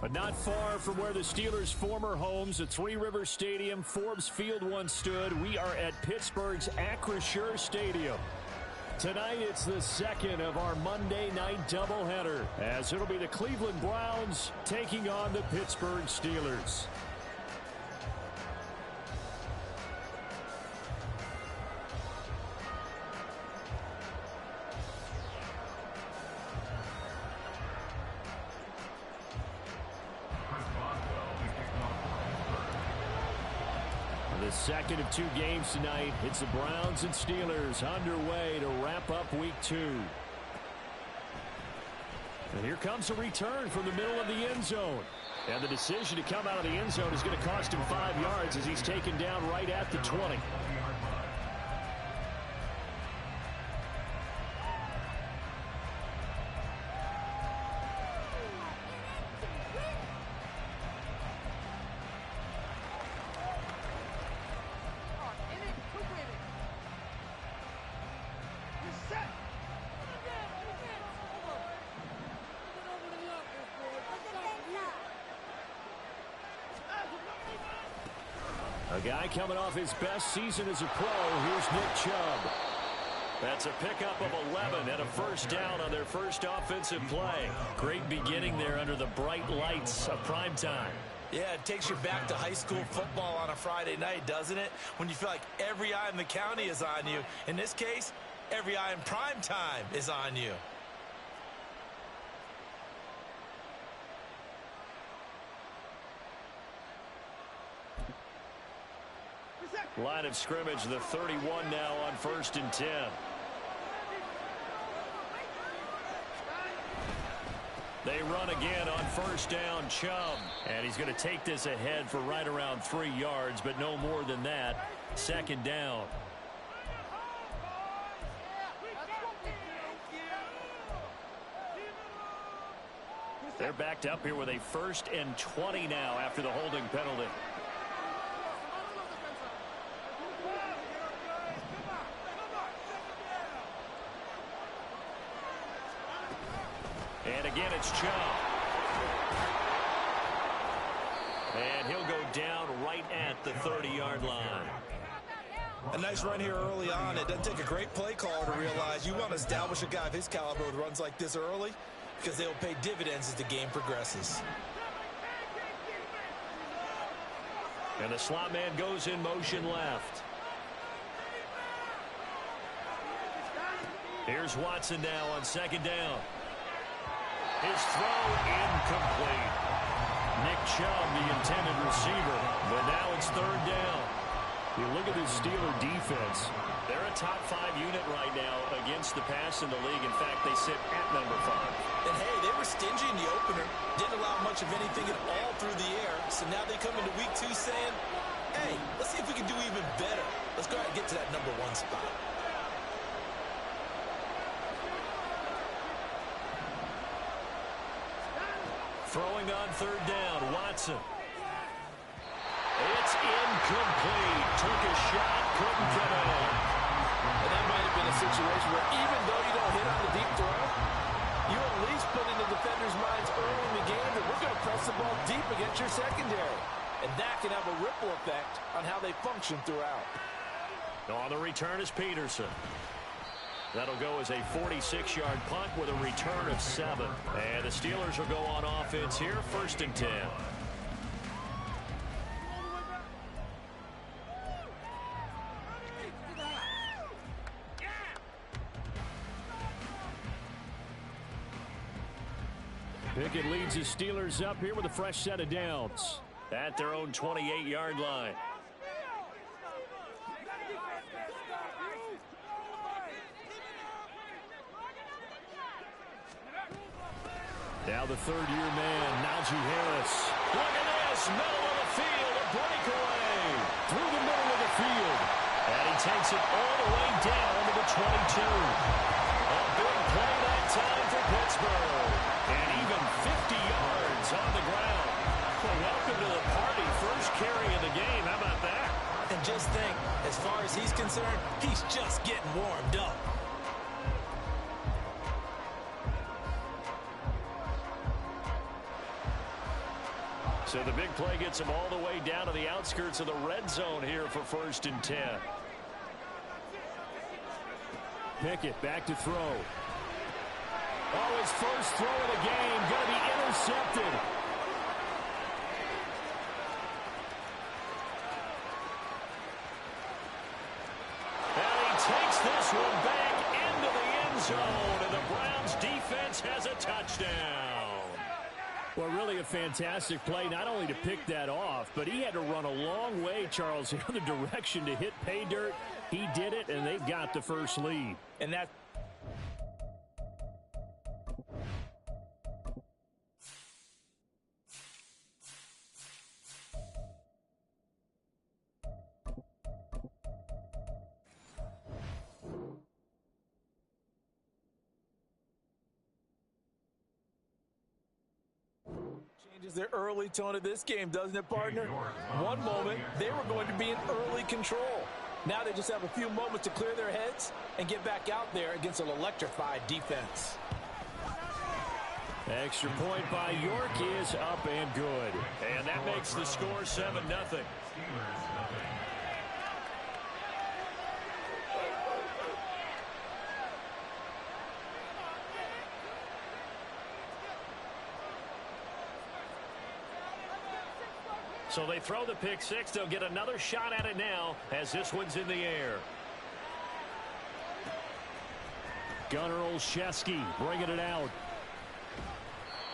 But not far from where the Steelers' former homes, at Three Rivers Stadium, Forbes Field once stood, we are at Pittsburgh's Acrisure Stadium. Tonight, it's the second of our Monday night doubleheader, as it'll be the Cleveland Browns taking on the Pittsburgh Steelers. The second of two games tonight. It's the Browns and Steelers underway to wrap up week 2. And here comes a return from the middle of the end zone. And the decision to come out of the end zone is going to cost him 5 yards as he's taken down right at the 20. A guy coming off his best season as a pro. Here's Nick Chubb. That's a pickup of 11 and a first down on their first offensive play. Great beginning there under the bright lights of primetime. Yeah, it takes you back to high school football on a Friday night, doesn't it? When you feel like every eye in the county is on you. In this case, every eye in primetime is on you. Line of scrimmage, the 31 now on 1st and 10. They run again on first down, Chubb. And he's going to take this ahead for right around 3 yards, but no more than that. Second down. They're backed up here with a 1st and 20 now after the holding penalty. And again, it's Chubb. And he'll go down right at the 30-yard line. A nice run here early on. It doesn't take a great play caller to realize you want to establish a guy of his caliber with runs like this early, because they'll pay dividends as the game progresses. And the slot man goes in motion left. Here's Watson now on second down. His throw incomplete. Nick Chubb, the intended receiver, but now it's third down. You look at the Steeler defense. They're a top 5 unit right now against the pass in the league. In fact, they sit at number 5. And hey, they were stingy in the opener. Didn't allow much of anything at all through the air. So now they come into week 2 saying, hey, let's see if we can do even better. Let's go ahead and get to that number 1 spot. Throwing on third down, Watson. It's incomplete. Took a shot, couldn't get it. And that might have been a situation where even though you don't hit on the deep throw, you at least put in the defenders' minds early in the game that we're going to press the ball deep against your secondary. And that can have a ripple effect on how they function throughout. On the return is Peterson. That'll go as a 46-yard punt with a return of 7. And the Steelers will go on offense here, 1st and 10. Pickett leads his Steelers up here with a fresh set of downs at their own 28-yard line. Now the third-year man, Najee Harris. Look at this, middle of the field, a breakaway through the middle of the field. And he takes it all the way down to the 22. A big play that time for Pittsburgh. And even 50 yards on the ground. Well, welcome to the party. First carry of the game. How about that? And just think, as far as he's concerned, he's just getting warmed up. So the big play gets him all the way down to the outskirts of the red zone here for 1st and 10. Pickett back to throw. Oh, his first throw of the game going to be intercepted. And he takes this one back into the end zone, and the Browns defense has a touchdown. Well, really a fantastic play, not only to pick that off, but he had to run a long way, Charles, the other direction to hit pay dirt. He did it, and they've got the first lead. And that changes the early tone of this game, doesn't it, partner? One moment, they were going to be in early control. Now they just have a few moments to clear their heads and get back out there against an electrified defense. Extra point by York is up and good. And that makes the score 7-0. So they throw the pick six. They'll get another shot at it now as this one's in the air. Gunnar Olszewski bringing it out.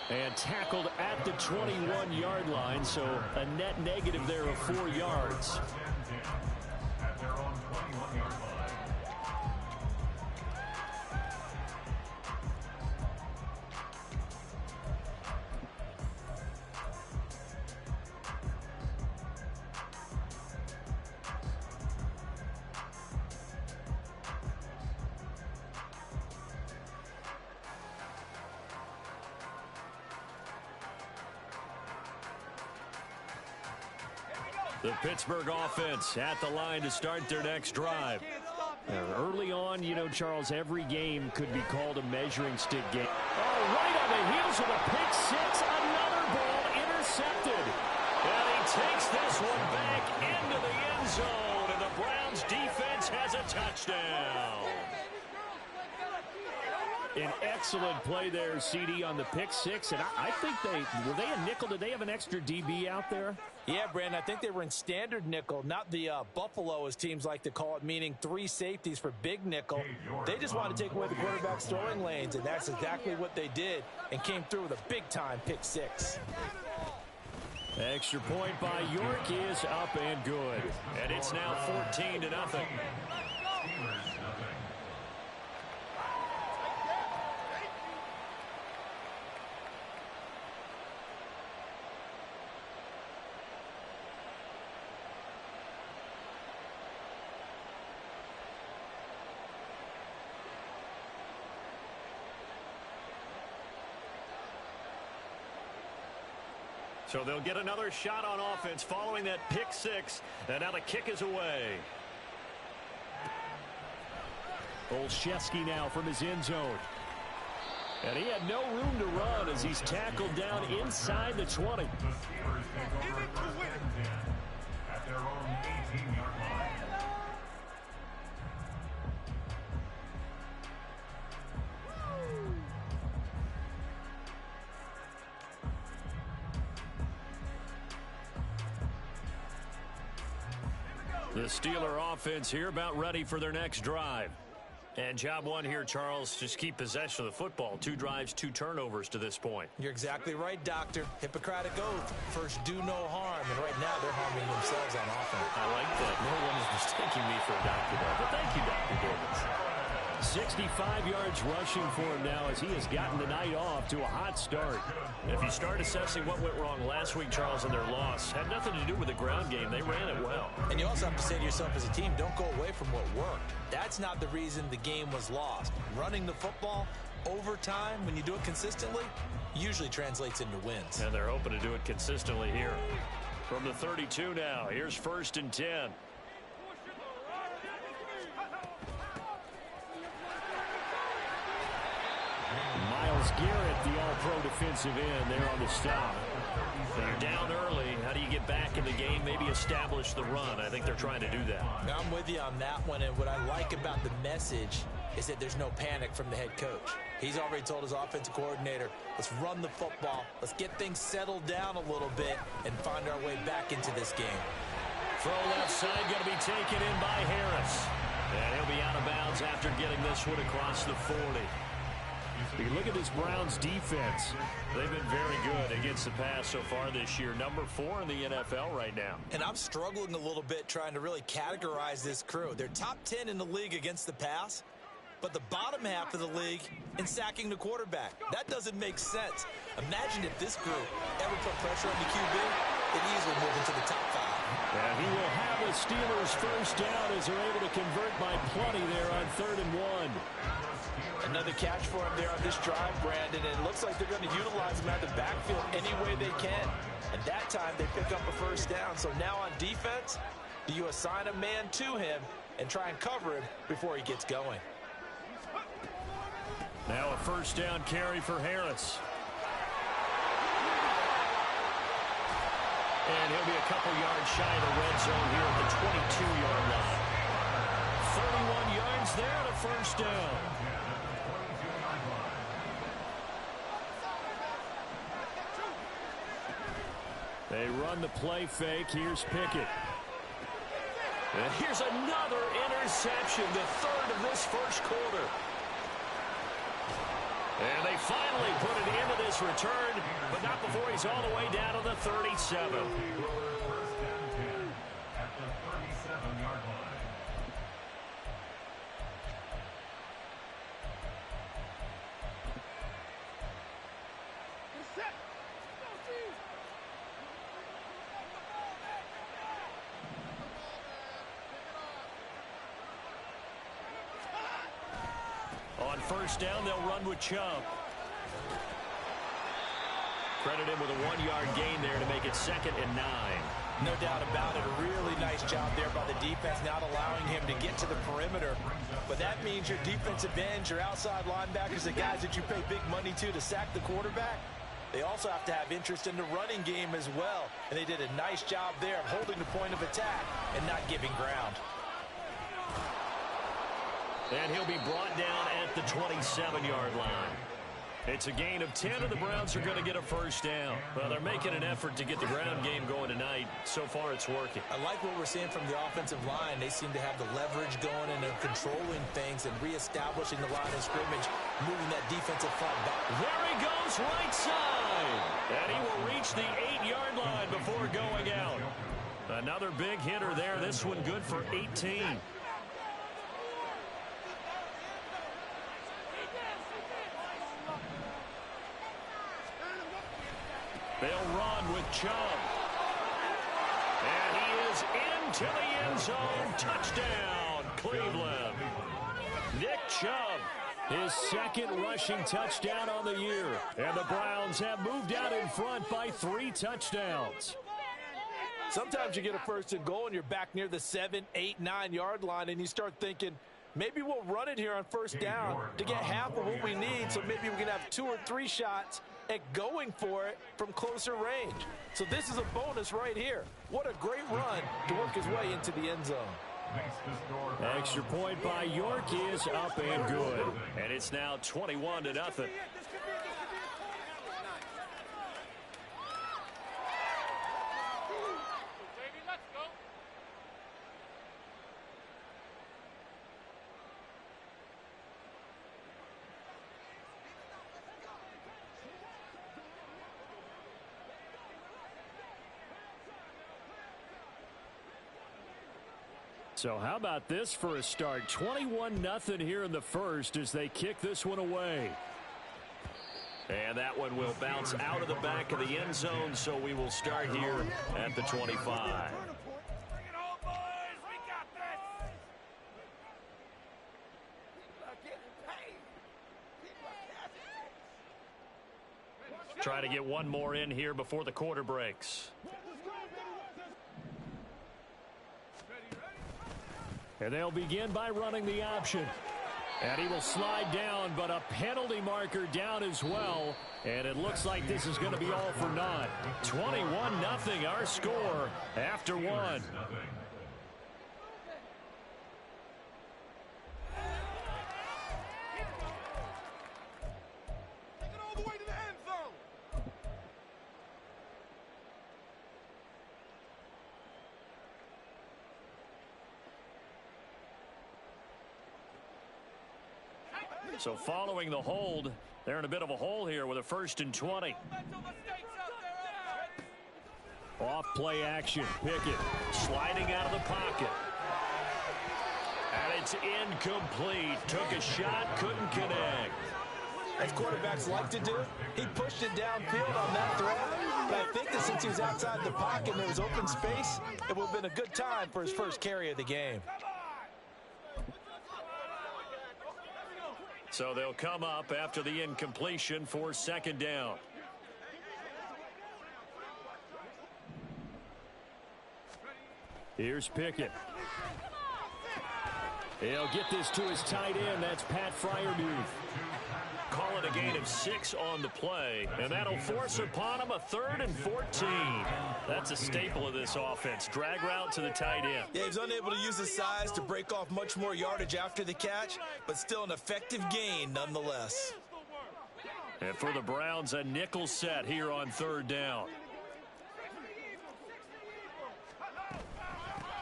And tackled at the 21-yard line, so a net negative there of 4 yards. At their own 21-yard line. The Pittsburgh offense at the line to start their next drive. Early on, you know, Charles, every game could be called a measuring stick game. Oh, right on the heels of a pick six, another ball intercepted. And he takes this one back into the end zone, and the Browns defense has a touchdown. An excellent play there, CD, on the pick six. And I think were they a nickel? Did they have an extra DB out there? Yeah, Brandon, I think they were in standard nickel, not the Buffalo, as teams like to call it, meaning 3 safeties for big nickel. They just wanted to take away the quarterback's throwing lanes, and that's exactly what they did and came through with a big-time pick six. Extra point by York is up and good. And it's now 14-0. So they'll get another shot on offense following that pick six. And now the kick is away. Olszewski now from his end zone. And he had no room to run as he's tackled down inside the 20. The Steelers take over 1st and 10 at their own 18-yard line. The Steeler offense here about ready for their next drive. And job one here, Charles, just keep possession of the football. 2 drives, 2 turnovers to this point. You're exactly right, Doctor. Hippocratic oath. First, do no harm. And right now, they're harming themselves on offense. I like that. No one is mistaking me for a doctor, though. But thank you, Dr. Davis. 65 yards rushing for him now as he has gotten the night off to a hot start. If you start assessing what went wrong last week, Charles, in their loss, had nothing to do with the ground game. They ran it well. And you also have to say to yourself as a team, don't go away from what worked. That's not the reason the game was lost. Running the football over time, when you do it consistently, usually translates into wins. And they're hoping to do it consistently here. From the 32 now, here's 1st and 10. Myles Garrett, the all-pro defensive end, there on the stop. So you're down early. How do you get back in the game, maybe establish the run? I think they're trying to do that. I'm with you on that one, and what I like about the message is that there's no panic from the head coach. He's already told his offensive coordinator, let's run the football, let's get things settled down a little bit and find our way back into this game. Throw left side going to be taken in by Harris. And he'll be out of bounds after getting this one across the 40. You look at this Browns defense. They've been very good against the pass so far this year. Number 4 in the NFL right now. And I'm struggling a little bit trying to really categorize this crew. They're top 10 in the league against the pass, but the bottom half of the league in sacking the quarterback. That doesn't make sense. Imagine if this group ever put pressure on the QB, it easily move into the top 5. And he will have the Steelers first down as they're able to convert by plenty there on 3rd and 1. Another catch for him there on this drive, Brandon, and it looks like they're going to utilize him out of the backfield any way they can. And that time they pick up a first down. So now on defense, do you assign a man to him and try and cover him before he gets going? Now a first down carry for Harris. And he'll be a couple yards shy of the red zone here at the 22-yard line. 31 yards there and a first down. They run the play fake. Here's Pickett. And here's another interception, the 3rd of this first quarter. And they finally put it into this return, but not before he's all the way down to the 37. First and 10 at the 37-yard line. On first down, they'll run with Chubb. Credit him with a 1-yard gain there to make it 2nd and 9. No doubt about it. A really nice job there by the defense, not allowing him to get to the perimeter. But that means your defensive ends, your outside linebackers, the guys that you pay big money to sack the quarterback, they also have to have interest in the running game as well. And they did a nice job there of holding the point of attack and not giving ground. And he'll be brought down at the 27-yard line. It's a gain of 10, and the Browns are going to get a first down. Well, they're making an effort to get the ground game going tonight. So far, it's working. I like what we're seeing from the offensive line. They seem to have the leverage going, and they're controlling things and reestablishing the line of scrimmage, moving that defensive front back. There he goes, right side. And he will reach the 8-yard line before going out. Another big hitter there. This one good for 18. They'll run with Chubb. And he is into the end zone. Touchdown, Cleveland. Nick Chubb, his 2nd rushing touchdown on the year. And the Browns have moved out in front by 3 touchdowns. Sometimes you get a first and goal and you're back near the 7, 8, 9-yard line, and you start thinking, maybe we'll run it here on first down to get half of what we need, so maybe we can have 2 or 3 shots at going for it from closer range. So this is a bonus right here. What a great run to work his way into the end zone. Extra point by York is up and good. And it's now 21-0. So how about this for a start? 21-0 here in the first as they kick this one away. And that one will bounce out of the back of the end zone, so we will start here at the 25. Try to get one more in here before the quarter breaks. And they'll begin by running the option. And he will slide down, but a penalty marker down as well. And it looks like this is going to be all for naught. 21-0 our score after one. So following the hold, they're in a bit of a hole here with a 1st and 20. Off play action. Pickett sliding out of the pocket. And it's incomplete. Took a shot, couldn't connect. As quarterbacks like to do, he pushed it downfield on that throw. But I think that since he was outside the pocket and there was open space, it would have been a good time for his first carry of the game. So they'll come up after the incompletion for 2nd down. Here's Pickett. He'll get this to his tight end. That's Pat Freiermuth. Call it a gain of 6 on the play, and that'll force upon him a 3rd and 14. That's a staple of this offense. Drag route to the tight end. Yeah, he was unable to use his size to break off much more yardage after the catch, but still an effective gain nonetheless. And for the Browns, a nickel set here on 3rd down.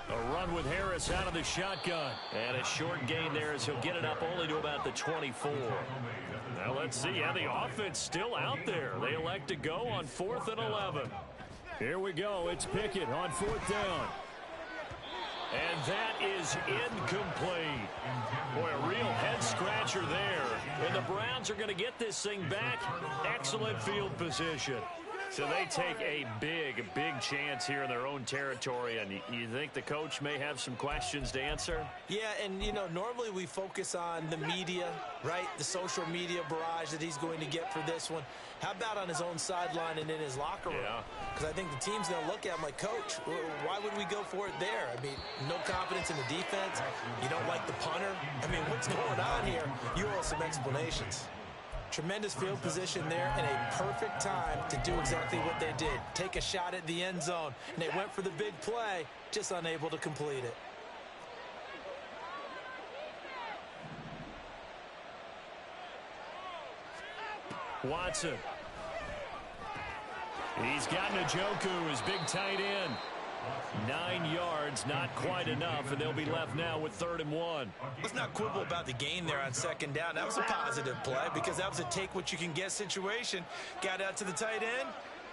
A run with Harris out of the shotgun. And a short gain there as he'll get it up only to about the 24. Now let's see. Yeah, the offense still out there. They elect to go on 4th and 11. Here we go. It's Pickett on 4th down. And that is incomplete. Boy, a real head-scratcher there. And the Browns are going to get this thing back. Excellent field position. So they take a big chance here in their own territory, and you think the coach may have some questions to answer? Yeah, and, you know, normally we focus on the media, right? The social media barrage that he's going to get for this one. How about on his own sideline and in his locker room? Because I think the team's going to look at him like, Coach, why would we go for it there? I mean, no confidence in the defense. You don't like the punter. I mean, what's going on here? You owe some explanations. Tremendous field position there and a perfect time to do exactly what they did. Take a shot at the end zone. And they went for the big play, just unable to complete it. Watson. He's got Njoku, his big tight end. 9 yards, not quite enough, and they'll be left now with 3rd and 1. Let's not quibble about the gain there on 2nd down. That was a positive play because that was a take-what-you-can-get situation. Got out to the tight end.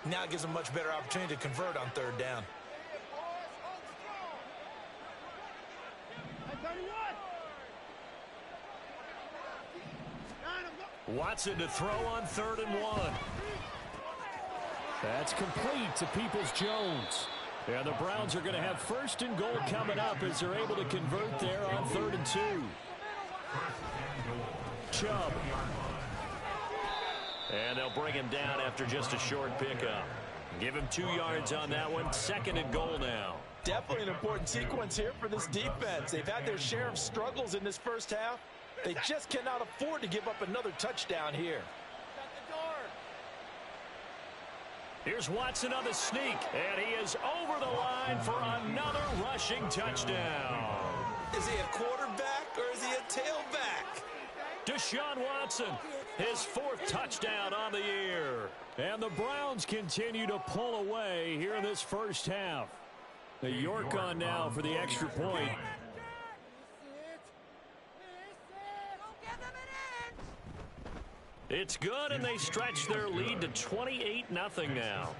Now it gives them a much better opportunity to convert on 3rd down. Watson to throw on 3rd and 1. That's complete to Peoples-Jones. And the Browns are going to have 1st and goal coming up as they're able to convert there on 3rd and 2. Chubb. And they'll bring him down after just a short pickup. Give him 2 yards on that one. 2nd and goal now. Definitely an important sequence here for this defense. They've had their share of struggles in this first half. They just cannot afford to give up another touchdown here. Here's Watson on the sneak, and he is over the line for another rushing touchdown. Is he a quarterback or is he a tailback? Deshaun Watson, his 4th touchdown on the year. And the Browns continue to pull away here in this first half. The York on now for the extra point. It's good, and they stretch their lead to 28-0 now.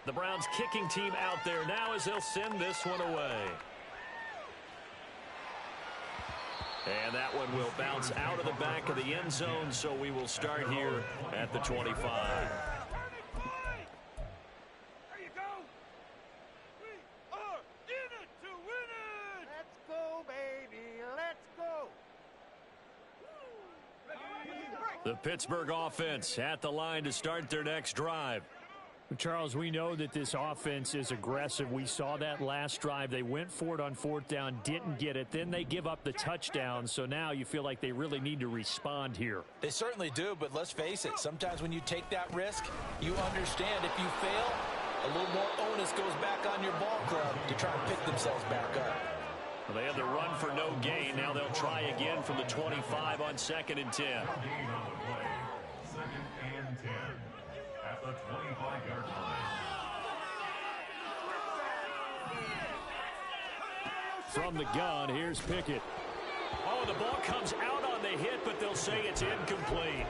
The Browns kicking team out there now as they'll send this one away. And that one will bounce out of the back of the end zone, so we will start here at the 25. The Pittsburgh offense at the line to start their next drive. Charles, we know that this offense is aggressive. We saw that last drive. They went for it on fourth down, didn't get it. Then they give up the touchdown. So now you feel like they really need to respond here. They certainly do, but let's face it. Sometimes when you take that risk, you understand if you fail, a little more onus goes back on your ball club to try and pick themselves back up. Well, they had the run for no gain. Now they'll try again from the 25 on 2nd and 10. Gain on the play. 2nd and 10 at the 25-yard line. From the gun, here's Pickett. Oh, the ball comes out on the hit, but they'll say it's incomplete.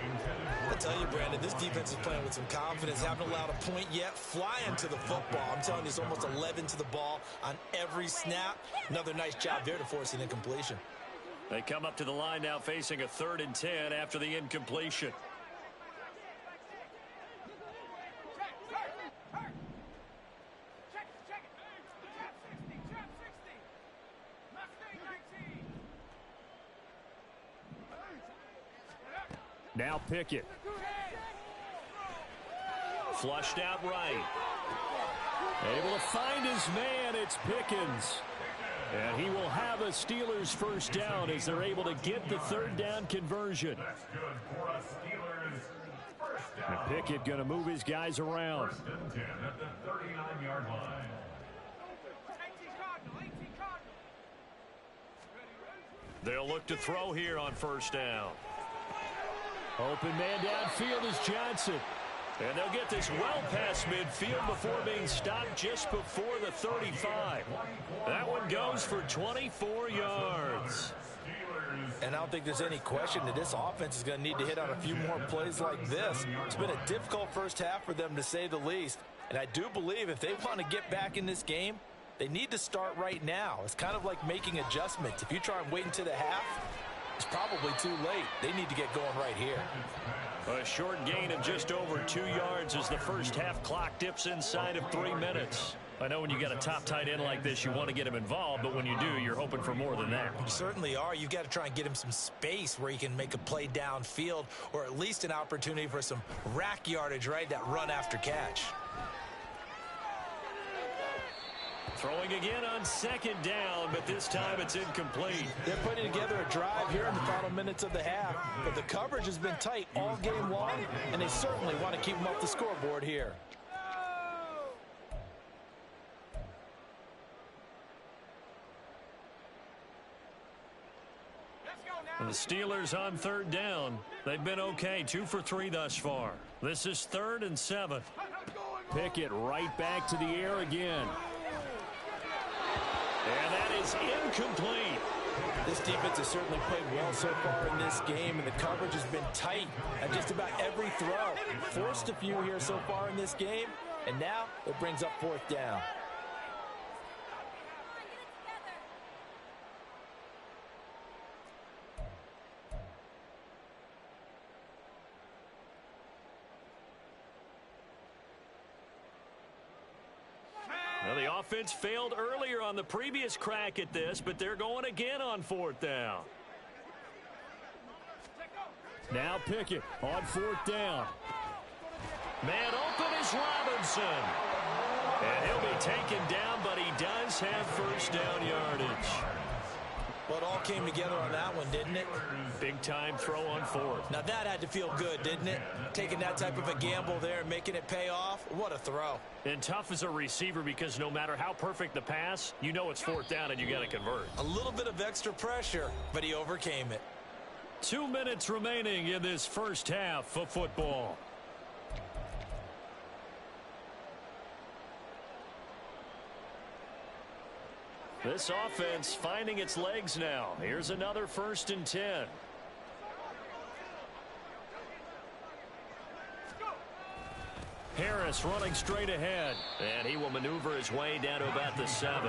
I tell you, Brandon, this defense is playing with some confidence. Haven't allowed a point yet. Flying to the football. I'm telling you, it's almost 11 to the ball on every snap. Another nice job there to force an incompletion. They come up to the line now facing a 3rd and 10 after the incompletion. Now Pickett. Flushed out right. Able to find his man. It's Pickens. And he will have a Steelers first down as they're able to get the 3rd down conversion. That's good for a Steelers first down. And Pickett going to move his guys around. 1st and 10 at the 39-yard line. They'll look to throw here on 1st down. Open man downfield is Johnson. And they'll get this well past midfield before being stopped just before the 35. That one goes for 24 yards. And I don't think there's any question that this offense is going to need to hit on a few more plays like this. It's been a difficult first half for them, to say the least. And I do believe if they want to get back in this game, they need to start right now. It's kind of like making adjustments. If you try and wait until the half, it's probably too late. They need to get going right here. A short gain of just over 2 yards as the first half clock dips inside of 3 minutes. I know when you got a top tight end like this, you want to get him involved, but when you do, you're hoping for more than that. You certainly are. You've got to try and get him some space where he can make a play downfield, or at least an opportunity for some rack yardage, right? That run after catch. Throwing again on 2nd down, but this time it's incomplete. They're putting together a drive here in the final minutes of the half, but the coverage has been tight all game long, and they certainly want to keep them off the scoreboard here. And the Steelers on 3rd down. They've been okay, 2 for 3 thus far. This is 3rd and 7. Pickett right back to the air again. And that is incomplete. This defense has certainly played well so far in this game, and the coverage has been tight at just about every throw. Forced a few here so far in this game, and now it brings up 4th down. Well, the offense failed earlier on the previous crack at this, but they're going again on 4th down. Now Pickett on 4th down. Man open is Robinson. And he'll be taken down, but he does have first down yardage. Well, it all came together on that one, didn't it? Big time throw on 4th. Now that had to feel good, didn't it? Taking that type of a gamble there and making it pay off. What a throw. And tough as a receiver because no matter how perfect the pass, you know it's 4th down and you got to convert. A little bit of extra pressure, but he overcame it. 2 minutes remaining in this first half of football. This offense finding its legs now. Here's another 1st and 10. Harris running straight ahead. And he will maneuver his way down to about the 7.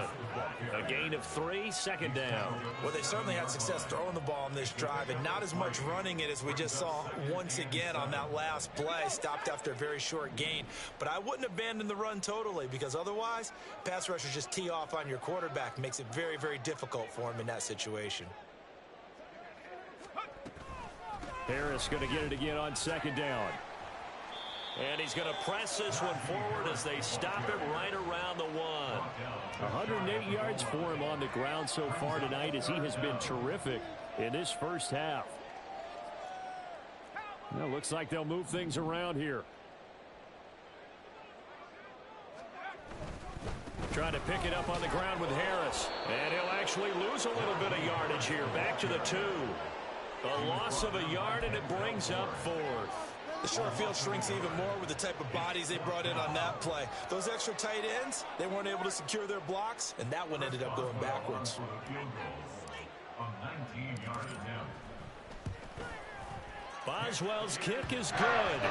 A gain of 3, 2nd down. Well, they certainly had success throwing the ball on this drive, and not as much running it as we just saw once again on that last play. Stopped after a very short gain. But I wouldn't abandon the run totally, because otherwise, pass rushers just tee off on your quarterback. Makes it very, very difficult for him in that situation. Harris going to get it again on 2nd down. And he's going to press this one forward as they stop it right around the 1. 108 yards for him on the ground so far tonight as he has been terrific in this first half. Well, looks like they'll move things around here. Trying to pick it up on the ground with Harris. And he'll actually lose a little bit of yardage here. Back to the 2. A loss of a yard, and it brings up 4th. The short field shrinks even more with the type of bodies they brought in on that play. Those extra tight ends, they weren't able to secure their blocks, and that one ended up going backwards. Boswell's kick is good.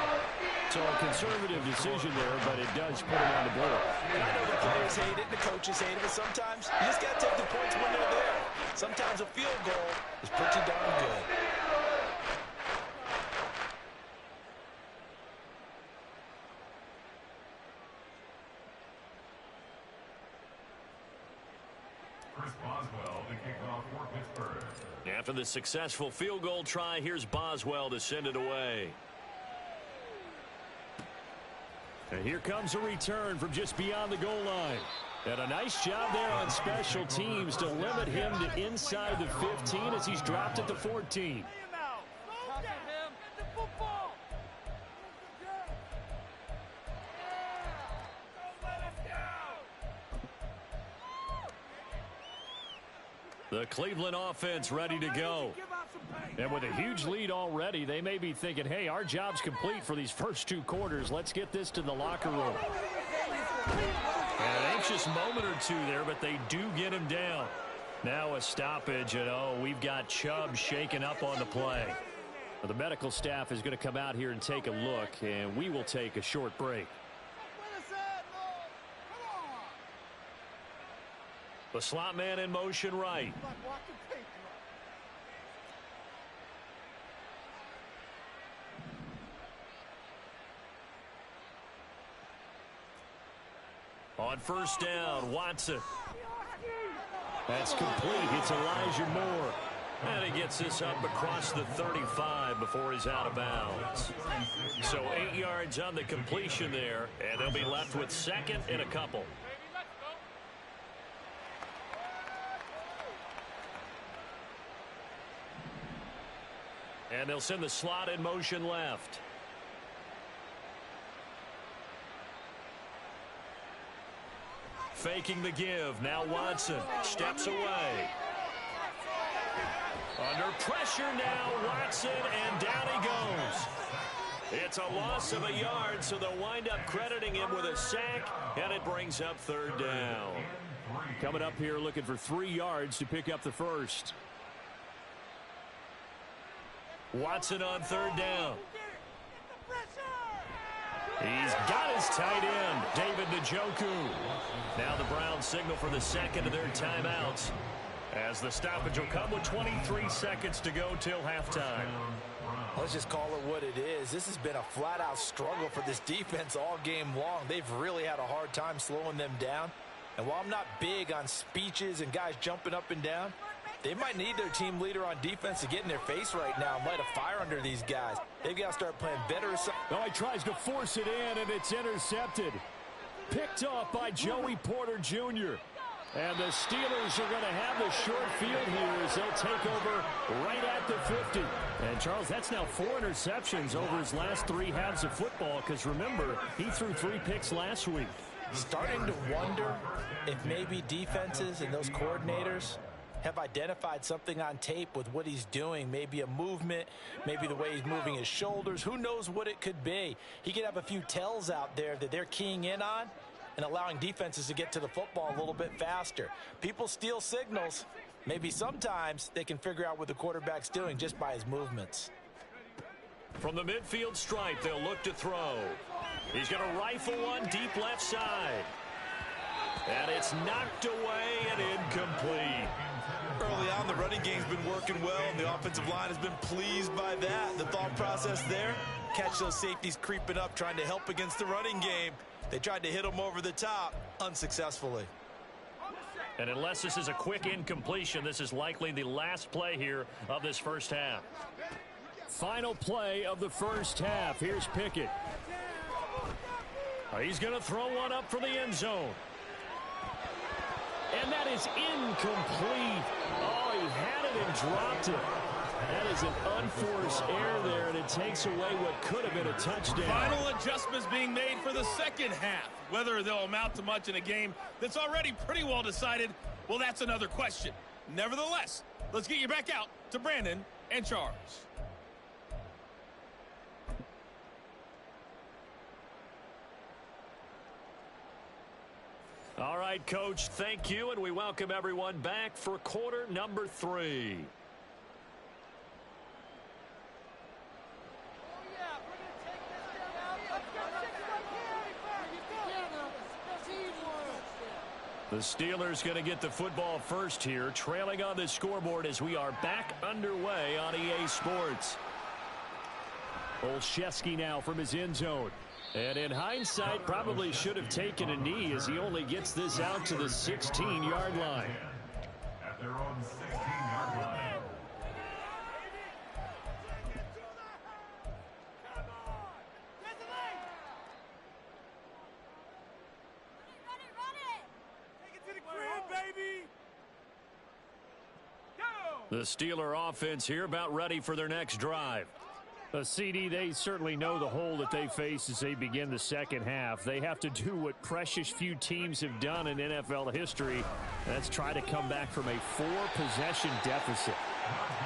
So a conservative decision there, but it does put him on the board. And I know the players hate it and the coaches hate it, but sometimes you just got to take the points when they're there. Sometimes a field goal is pretty darn good. After the successful field goal try, here's Boswell to send it away. And here comes a return from just beyond the goal line. And a nice job there on special teams to limit him to inside the 15 as he's dropped at the 14. The Cleveland offense ready to go. And with a huge lead already, they may be thinking, hey, our job's complete for these first 2 quarters. Let's get this to the locker room. And an anxious moment or two there, but they do get him down. Now a stoppage, and we've got Chubb shaken up on the play. Well, the medical staff is going to come out here and take a look, and we will take a short break. The slot man in motion right. On first down, Watson. That's complete. It's Elijah Moore. And he gets this up across the 35 before he's out of bounds. So 8 yards on the completion there, and they'll be left with second and a couple. And they'll send the slot in motion left. Faking the give. Now Watson steps away. Under pressure now, Watson, and down he goes. It's a loss of a yard, so they'll wind up crediting him with a sack, and it brings up third down. Coming up here looking for 3 yards to pick up the first. Watson on third down. He's got his tight end, David Njoku. Now the Browns signal for the second of their timeouts, as the stoppage will come with 23 seconds to go till halftime. Let's just call it what it is. This has been a flat-out struggle for this defense all game long. They've really had a hard time slowing them down. And while I'm not big on speeches and guys jumping up and down, they might need their team leader on defense to get in their face right now and light a fire under these guys. They've got to start playing better. Oh, he tries to force it in, and it's intercepted. Picked off by Joey Porter Jr. And the Steelers are going to have the short field here as they'll take over right at the 50. And, Charles, that's now 4 interceptions over his last 3 halves of football, because, remember, he threw 3 picks last week. Starting to wonder if maybe defenses and those coordinators have identified something on tape with what he's doing. Maybe a movement, maybe the way he's moving his shoulders. Who knows what it could be? He could have a few tells out there that they're keying in on and allowing defenses to get to the football a little bit faster. People steal signals. Maybe sometimes they can figure out what the quarterback's doing just by his movements. From the midfield stripe, they'll look to throw. He's going to rifle one deep left side. And it's knocked away and incomplete. Early on, the running game's been working well, and the offensive line has been pleased by that. The thought process there, catch those safeties creeping up, trying to help against the running game. They tried to hit them over the top, unsuccessfully. And unless this is a quick incompletion, this is likely the last play here of this first half. Final play of the first half. Here's Pickett. He's going to throw one up for the end zone. And that is incomplete. Oh, he had it and dropped it. That is an unforced error there, and it takes away what could have been a touchdown. Final adjustments being made for the second half. Whether they'll amount to much in a game that's already pretty well decided, well, that's another question. Nevertheless, let's get you back out to Brandon and Charles. All right, Coach, thank you, and we welcome everyone back for quarter number 3. The Steelers going to get the football first here, trailing on the scoreboard as we are back underway on EA Sports. Olszewski now from his end zone. And in hindsight, probably should have taken a knee as he only gets this out to the 16-yard line. At their own 16-yard line. The Steeler offense here about ready for their next drive. CD, they certainly know the hole that they face as they begin the second half. They have to do what precious few teams have done in NFL history. That's try to come back from a 4-possession deficit.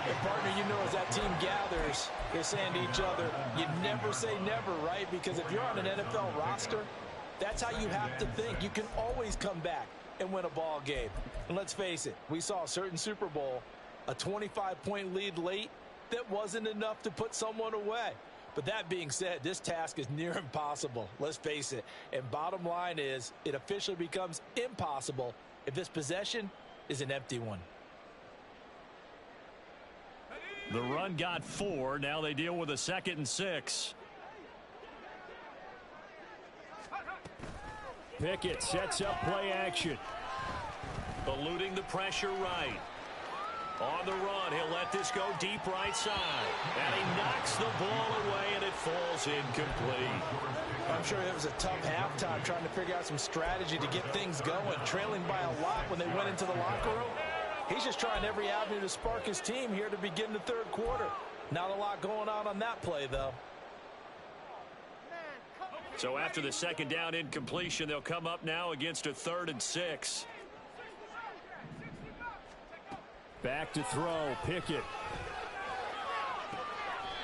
And partner, you know, as that team gathers, they're saying to each other, you never say never, right? Because if you're on an NFL roster, that's how you have to think. You can always come back and win a ball game. And let's face it, we saw a certain Super Bowl, a 25-point lead late, that wasn't enough to put someone away. But that being said, this task is near impossible. Let's face it. And bottom line is, it officially becomes impossible if this possession is an empty one. The run got 4. Now they deal with a 2nd and 6. Pickett sets up play action. Eluding the pressure right. On the run, he'll let this go deep right side. And he knocks the ball away, and it falls incomplete. I'm sure it was a tough halftime trying to figure out some strategy to get things going. Trailing by a lot when they went into the locker room. He's just trying every avenue to spark his team here to begin the third quarter. Not a lot going on that play, though. So after the second down incompletion, they'll come up now against a 3rd and 6. Back to throw, Pickett.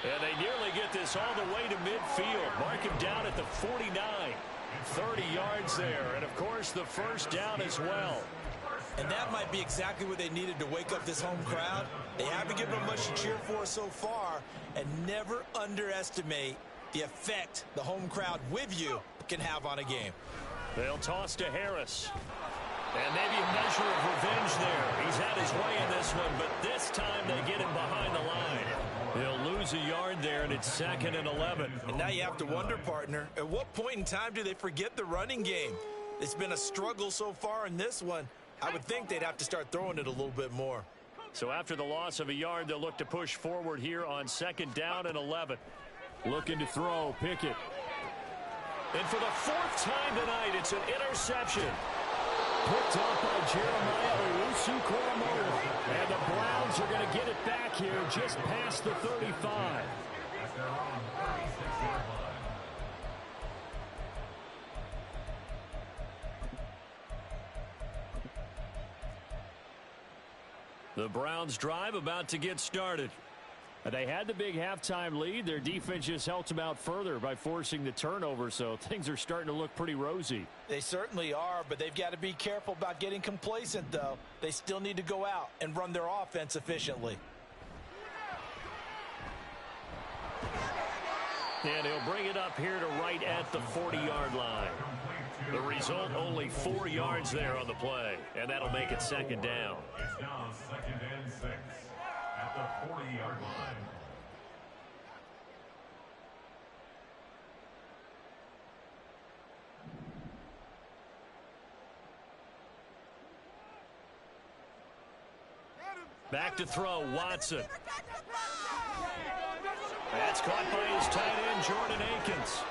And they nearly get this all the way to midfield. Mark him down at the 49. 30 yards there. And, of course, the first down as well. And that might be exactly what they needed to wake up this home crowd. They haven't given them much to cheer for so far. And never underestimate the effect the home crowd with you can have on a game. They'll toss to Harris. And maybe a measure of revenge there. He's had his way in this one, but this time they get him behind the line. He'll lose a yard there, and it's 2nd and 11. And now you have to wonder, partner, at what point in time do they forget the running game? It's been a struggle so far in this one. I would think they'd have to start throwing it a little bit more. So after the loss of a yard, they'll look to push forward here on 2nd down and 11. Looking to throw, Pickett. And for the 4th time tonight, it's an interception. Picked up by Jeremiah Owusu-Koramoah. And the Browns are going to get it back here just past the 35. At their own 36-yard line. The Browns drive about to get started. They had the big halftime lead. Their defense just helped them out further by forcing the turnover, so things are starting to look pretty rosy. They certainly are, but they've got to be careful about getting complacent, though. They still need to go out and run their offense efficiently. And he'll bring it up here to right at the 40-yard line. The result, only 4 yards there on the play, and that'll make it 2nd down. It's now 2nd and 6 at the 40-yard line. Back to throw, Watson. That's caught by his tight end, Jordan Akins.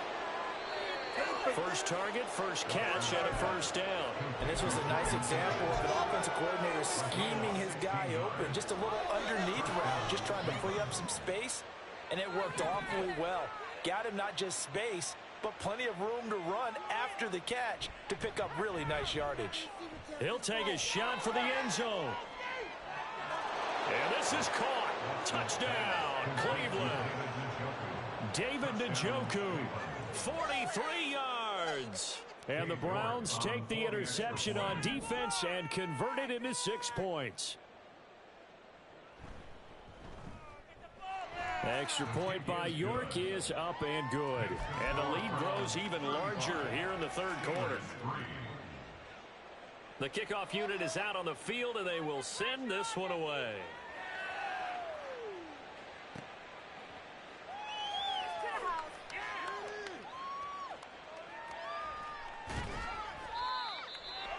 First target, first catch, and a first down. And this was a nice example of an offensive coordinator scheming his guy open. Just a little underneath route, just trying to free up some space, and it worked awfully well. Got him not just space, but plenty of room to run after the catch to pick up really nice yardage. He'll take a shot for the end zone. And this is caught. Touchdown, Cleveland. David Njoku, 43 yards. And the Browns take the interception on defense and convert it into 6 points. Extra point by York is up and good. And the lead grows even larger here in the third quarter. The kickoff unit is out on the field, and they will send this one away.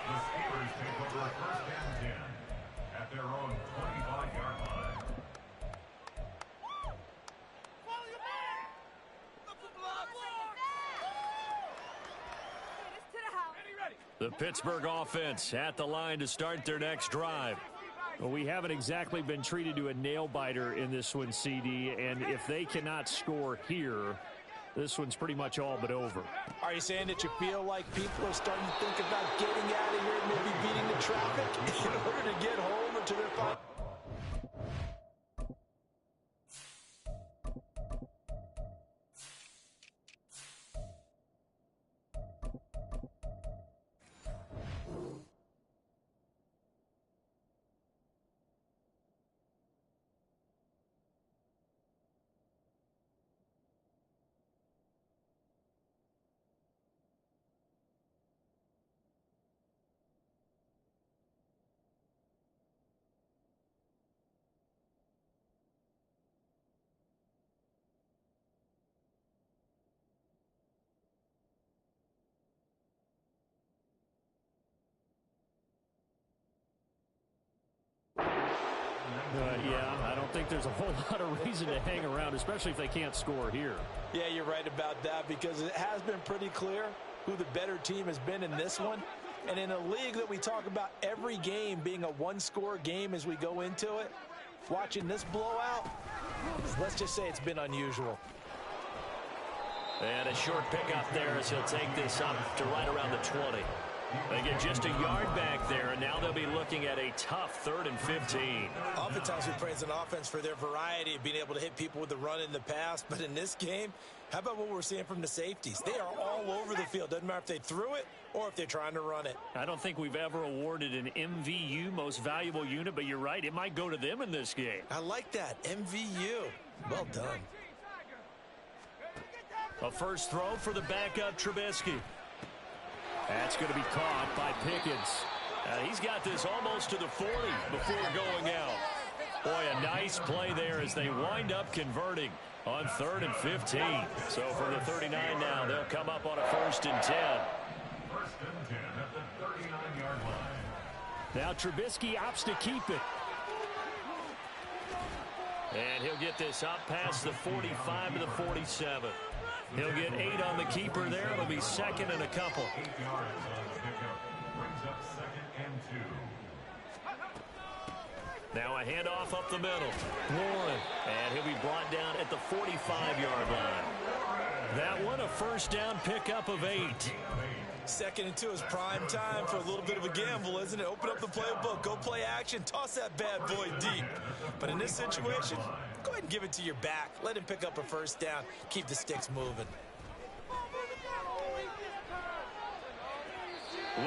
The Steelers take over first and 10 at their own 25-yard line. The Pittsburgh offense at the line to start their next drive. Well, we haven't exactly been treated to a nail-biter in this one, CD, and if they cannot score here, this one's pretty much all but over. Are you saying that you feel like people are starting to think about getting out of here and maybe beating the traffic in order to get home or to their final? Yeah, I don't think there's a whole lot of reason to hang around, especially if they can't score here. Yeah, you're right about that, because it has been pretty clear who the better team has been in this one. And in a league that we talk about every game being a one-score game as we go into it, watching this blowout, let's just say it's been unusual. And a short pickup there as he'll take this up to right around the 20. They get just a yard back there, and now they'll be looking at a tough 3rd and 15. Oftentimes we praise an offense for their variety of being able to hit people with the run in the pass, but in this game, how about what we're seeing from the safeties? They are all over the field. Doesn't matter if they threw it or if they're trying to run it. I don't think we've ever awarded an MVU, most valuable unit, but you're right, it might go to them in this game. I like that, MVU. Well done. A first throw for the backup Trubisky. That's going to be caught by Pickens. He's got this almost to the 40 before going out. Boy, a nice play there as they wind up converting on 3rd and 15. So from the 39 now, they'll come up on a 1st and 10. 1st and 10 at the 39-yard line. Now Trubisky opts to keep it. And he'll get this up past the 45 to the 47. He'll get 8 on the keeper there. It'll be 2nd and a couple. 8 yards on the pickup. Brings up 2nd and 2. Now a handoff up the middle. Warren. And he'll be brought down at the 45-yard line. That one a first down pickup of 8. 2nd and 2 is prime time for a little bit of a gamble, isn't it? Open up the playbook, go play action, toss that bad boy deep. But in this situation, go ahead and give it to your back. Let him pick up a first down. Keep the sticks moving.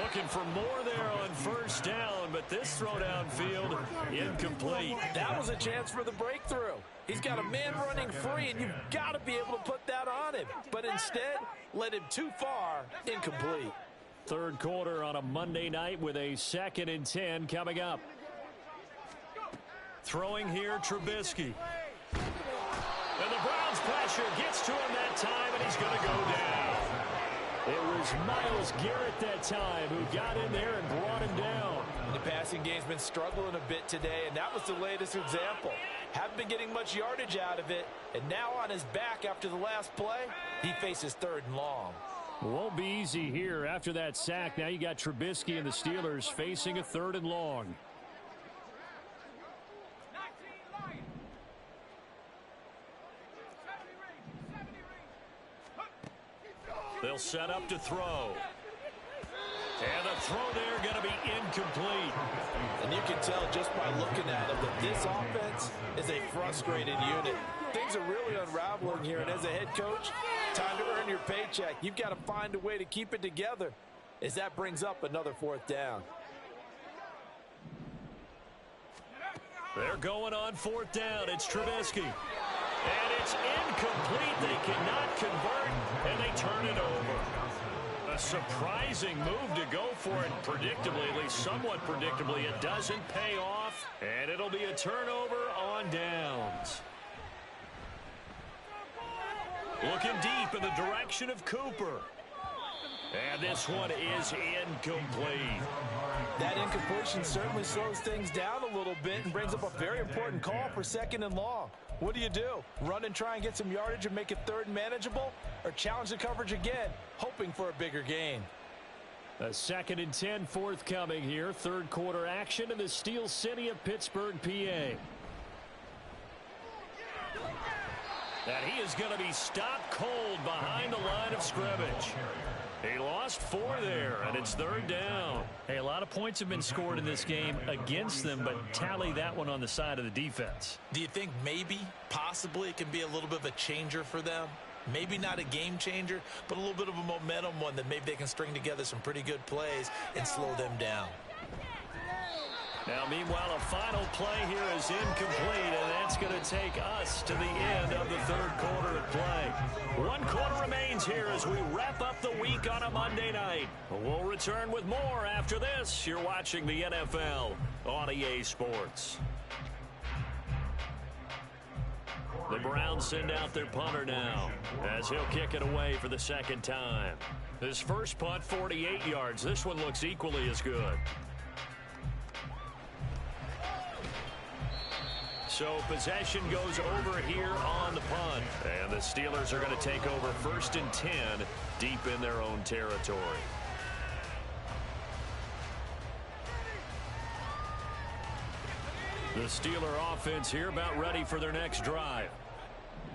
Looking for more there on first down, but this throw downfield incomplete. That was a chance for the breakthrough. He's got a man running free, and you've got to be able to put that on him. But instead, led him too far, incomplete. Third quarter on a Monday night with a 2nd and 10 coming up. Throwing here, Trubisky. And the Browns pressure gets to him that time, and he's going to go down. It was Myles Garrett that time who got in there and brought him down. The passing game's been struggling a bit today, and that was the latest example. Haven't been getting much yardage out of it, and now on his back after the last play, he faces 3rd and long. Won't be easy here after that sack. Now you got Trubisky and the Steelers facing a 3rd and long. They'll set up to throw. And the throw there going to be incomplete. And you can tell just by looking at it that this offense is a frustrated unit. Things are really unraveling here, and as a head coach, time to earn your paycheck. You've got to find a way to keep it together as that brings up another 4th down. They're going on 4th down. It's Trubisky. And it's incomplete. They cannot convert, and they turn it over. A surprising move to go for it. Predictably, at least somewhat predictably, it doesn't pay off, and it'll be a turnover on downs. Looking deep in the direction of Cooper. And this one is incomplete. That incompletion certainly slows things down a little bit and brings up a very important call for 2nd and long. What do? Run and try and get some yardage and make it 3rd and manageable? Or challenge the coverage again, hoping for a bigger gain? A 2nd and 10 forthcoming here. 3rd quarter action in the Steel City of Pittsburgh, PA. And he is going to be stopped cold behind the line of scrimmage. He lost 4 there, and it's 3rd down. Hey, a lot of points have been scored in this game against them, but tally that one on the side of the defense. Do you think maybe, possibly, it can be a little bit of a changer for them? Maybe not a game changer, but a little bit of a momentum one that maybe they can string together some pretty good plays and slow them down. Now, meanwhile, a final play here is incomplete, and that's going to take us to the end of the 3rd quarter of play. 1 quarter remains here as we wrap up the week on a Monday night. We'll return with more after this. You're watching the NFL on EA Sports. The Browns send out their punter now as he'll kick it away for the 2nd time. His first punt, 48 yards. This one looks equally as good. So possession goes over here on the punt. And the Steelers are going to take over 1st and 10 deep in their own territory. The Steeler offense here about ready for their next drive.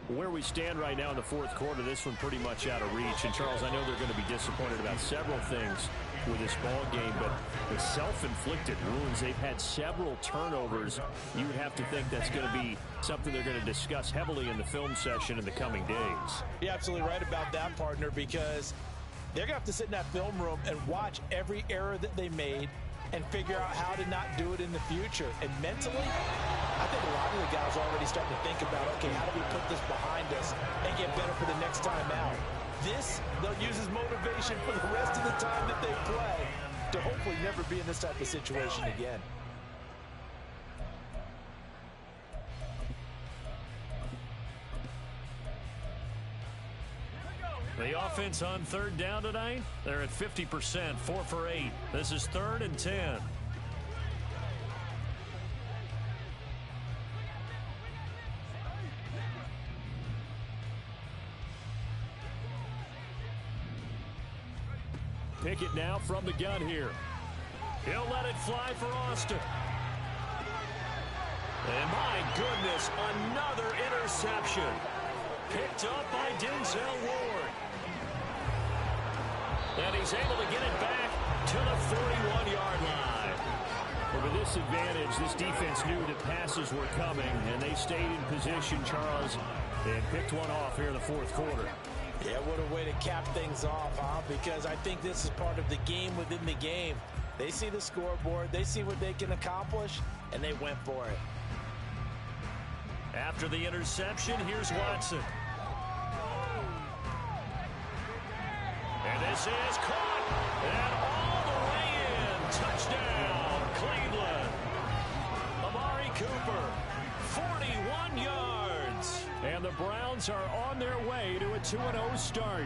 Where we stand right now in the 4th quarter, this one pretty much out of reach. And, Charles, I know they're going to be disappointed about several things with this ball game, but the self-inflicted wounds, they've had several turnovers. You would have to think that's going to be something they're going to discuss heavily in the film session in the coming days. You're absolutely right about that, partner, because they're going to have to sit in that film room and watch every error that they made and figure out how to not do it in the future. And mentally, I think a lot of the guys are already starting to think about, okay, how do we put this behind us and get better for the next time out? This, they'll use as motivation for the rest of the time that they play to hopefully never be in this type of situation again. The offense on 3rd down tonight, they're at 50%, 4 for 8. This is 3rd and 10. Pickett now from the gun here. He'll let it fly for Austin. And my goodness, another interception. Picked up by Denzel Ward. And he's able to get it back to the 41-yard line. Well, with this advantage, this defense knew that passes were coming, and they stayed in position, Charles, and picked one off here in the 4th quarter. Yeah, what a way to cap things off, huh? Because I think this is part of the game within the game. They see the scoreboard, they see what they can accomplish, and they went for it. After the interception, here's Watson. And this is caught. And all the way in. Touchdown, Cleveland. Amari Cooper, 41 yards. And the Browns are on their way to a 2-0 start.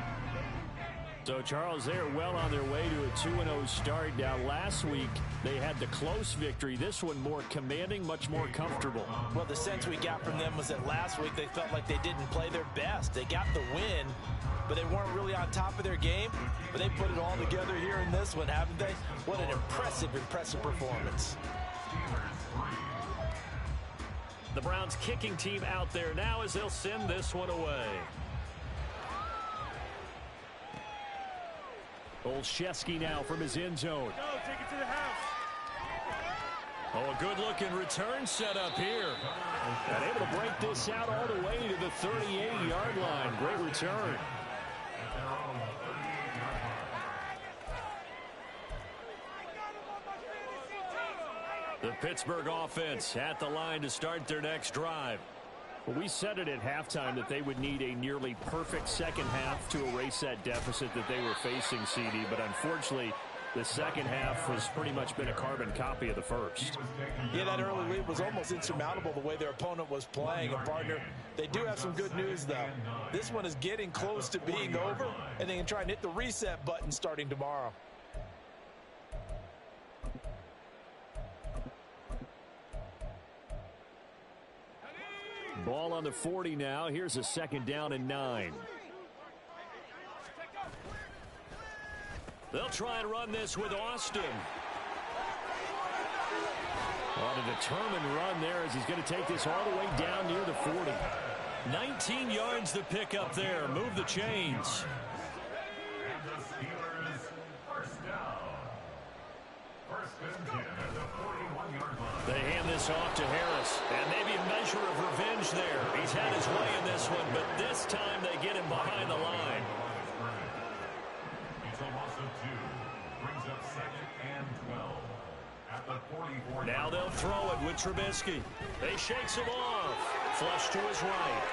So, Charles, they're well on their way to a 2-0 start. Now, last week, they had the close victory. This one more commanding, much more comfortable. Well, the sense we got from them was that last week they felt like they didn't play their best. They got the win, but they weren't really on top of their game. But they put it all together here in this one, haven't they? What an impressive performance. The Browns kicking team out there now as they'll send this one away. Olszewski now from his end zone. Go, take it to the house. Oh, a good-looking return set up here. And able to break this out all the way to the 38-yard line. Great return. The Pittsburgh offense at the line to start their next drive. Well, we said it at halftime that they would need a nearly perfect second half to erase that deficit that they were facing, CD. But unfortunately, the second half has pretty much been a carbon copy of the first. Yeah, that early lead was almost insurmountable the way their opponent was playing. And, partner, they do have some good news, though. This one is getting close to being over, and they can try and hit the reset button starting tomorrow. Ball on the 40 now. Here's a 2nd down and 9. They'll try and run this with Austin. On a determined run there as he's going to take this all the way down near the 40. 19 yards to pick up there. Move the chains. They hand this off to Harris. And maybe a measure of revenge there. He's had his way in this one, but this time they get him behind the line. It's a loss of 2. Brings up 2nd and 12. At the 44. Now they'll throw it with Trubisky. They shakes him off. Flush to his right.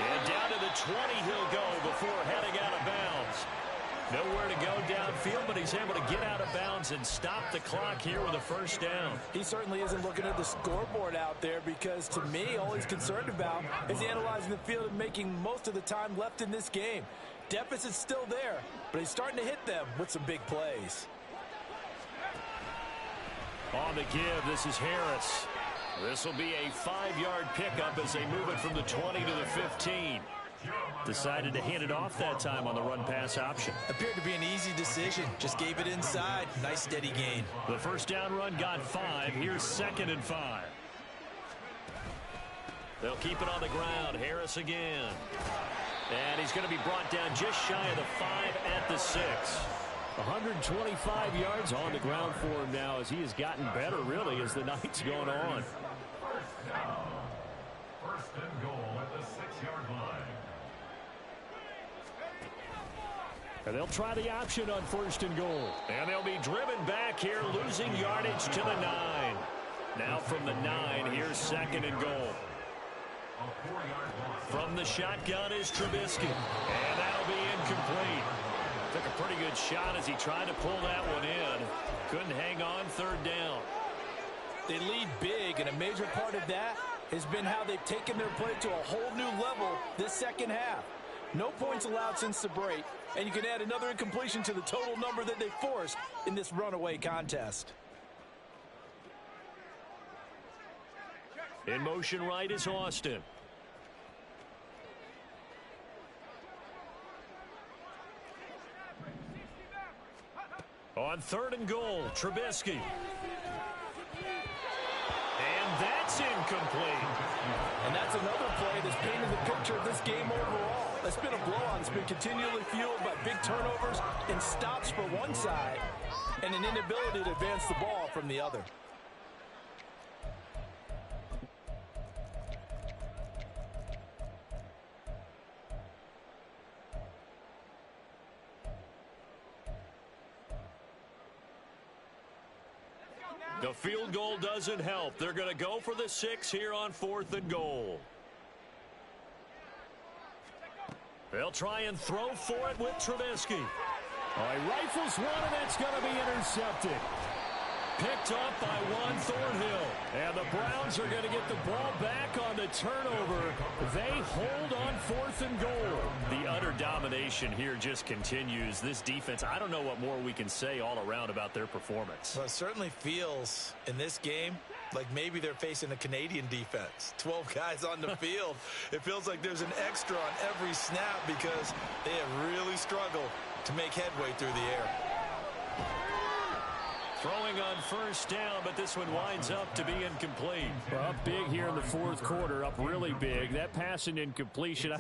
And down to the 20 he'll go before heading out of bounds. Nowhere to go downfield, but he's able to get out of bounds and stop the clock here with a 1st down. He certainly isn't looking at the scoreboard out there because, to me, all he's concerned about is analyzing the field and making most of the time left in this game. Deficit's still there, but he's starting to hit them with some big plays. On the give, this is Harris. This will be a 5-yard pickup as they move it from the 20 to the 15. Decided to hand it off that time on the run-pass option. Appeared to be an easy decision. Just gave it inside. Nice steady gain. The 1st down run got 5. Here's 2nd and 5. They'll keep it on the ground. Harris again. And he's going to be brought down just shy of the 5 at the 6. 125 yards on the ground for him now as he has gotten better, really, as the night's going on. 1st and goal at the 6-yard line. And they'll try the option on 1st and goal. And they'll be driven back here, losing yardage to the 9. Now from the 9, here's 2nd and goal. From the shotgun is Trubisky. And that'll be incomplete. Took a pretty good shot as he tried to pull that one in. Couldn't hang on 3rd down. They lead big, and a major part of that has been how they've taken their play to a whole new level this second half. No points allowed since the break, and you can add another incompletion to the total number that they forced in this runaway contest. In motion right is Austin. On 3rd and goal, Trubisky. And that's incomplete. And that's another play that's painted the picture of this game overall. That's been a blowout that's been continually fueled by big turnovers and stops for one side and an inability to advance the ball from the other. The field goal doesn't help. They're going to go for the 6 here on 4th and goal. They'll try and throw for it with Trubisky. Oh, he rifles one, and that's going to be intercepted. Picked up by Juan Thornhill. And the Browns are going to get the ball back on the turnover. They hold on 4th and goal. The utter domination here just continues. This defense, I don't know what more we can say all around about their performance. Well, it certainly feels in this game like maybe they're facing a Canadian defense. 12 guys on the field. It feels like there's an extra on every snap because they have really struggled to make headway through the air. Throwing on 1st down, but this one winds up to be incomplete. Well, up big here in the 4th quarter, up really big. That pass and incompletion,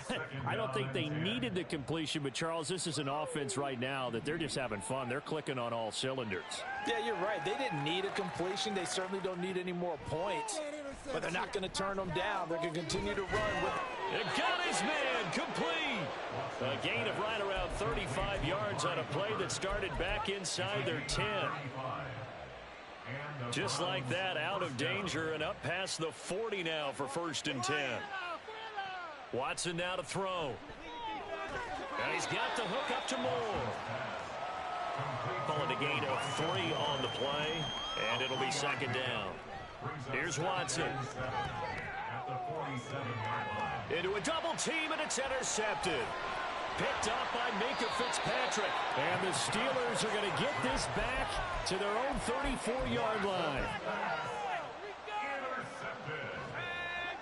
I don't think they needed the completion, but Charles, this is an offense right now that they're just having fun. They're clicking on all cylinders. Yeah, you're right. They didn't need a completion. They certainly don't need any more points, but they're not going to turn them down. They're going to continue to run with it. Got his man, complete. A gain of right around 35 yards on a play that started back inside their 10. Just like that, out of danger and up past the 40 now for 1st and 10. Watson now to throw. And he's got the hook up to Moore. Calling a gain of 3 on the play, and it'll be 2nd down. Here's Watson. Into a double team, and it's intercepted. Picked up by Minka Fitzpatrick. And the Steelers are going to get this back to their own 34-yard line.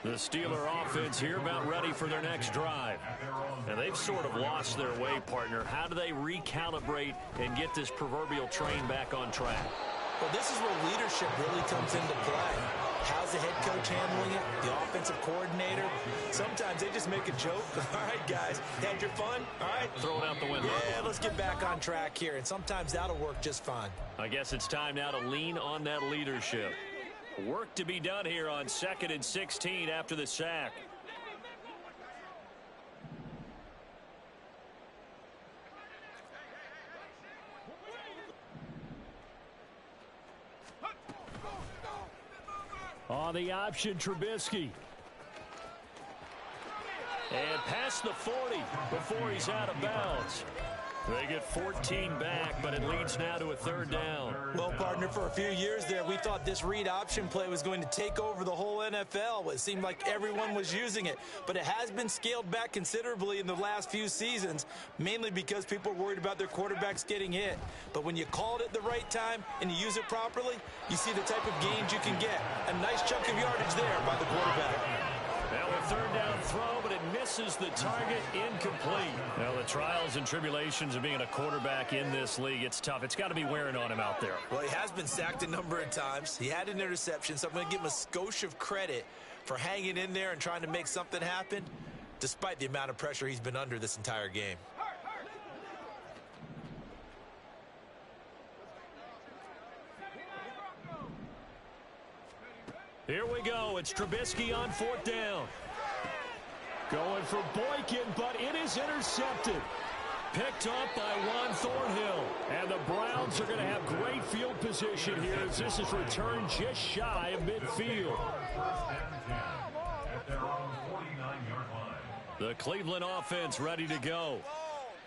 The Steeler offense here about ready for their next drive. And they've sort of lost their way, partner. How do they recalibrate and get this proverbial train back on track? Well, this is where leadership really comes into play. How's the head coach handling it? The offensive coordinator? Sometimes they just make a joke. All right, guys, had your fun? All right. Throw it out the window. Yeah, let's get back on track here. And sometimes that'll work just fine. I guess it's time now to lean on that leadership. Work to be done here on 2nd and 16 after the sack. On the option, Trubisky. And past the 40 before he's out of bounds. They get 14 back, but it leads now to a 3rd down. Well, partner, for a few years there, we thought this read option play was going to take over the whole NFL. It seemed like everyone was using it, but it has been scaled back considerably in the last few seasons, mainly because people are worried about their quarterbacks getting hit. But when you call it at the right time and you use it properly, you see the type of gains you can get. A nice chunk of yardage there by the quarterback. Now a 3rd down throw, but it misses the target, incomplete. Now the trials and tribulations of being a quarterback in this league, it's tough. It's got to be wearing on him out there. Well, he has been sacked a number of times. He had an interception, so I'm going to give him a skosh of credit for hanging in there and trying to make something happen, despite the amount of pressure he's been under this entire game. Here we go. It's Trubisky on 4th down. Going for Boykin, but it is intercepted. Picked up by Juan Thornhill. And the Browns are going to have great field position here as this is returned just shy of midfield. The Cleveland offense ready to go.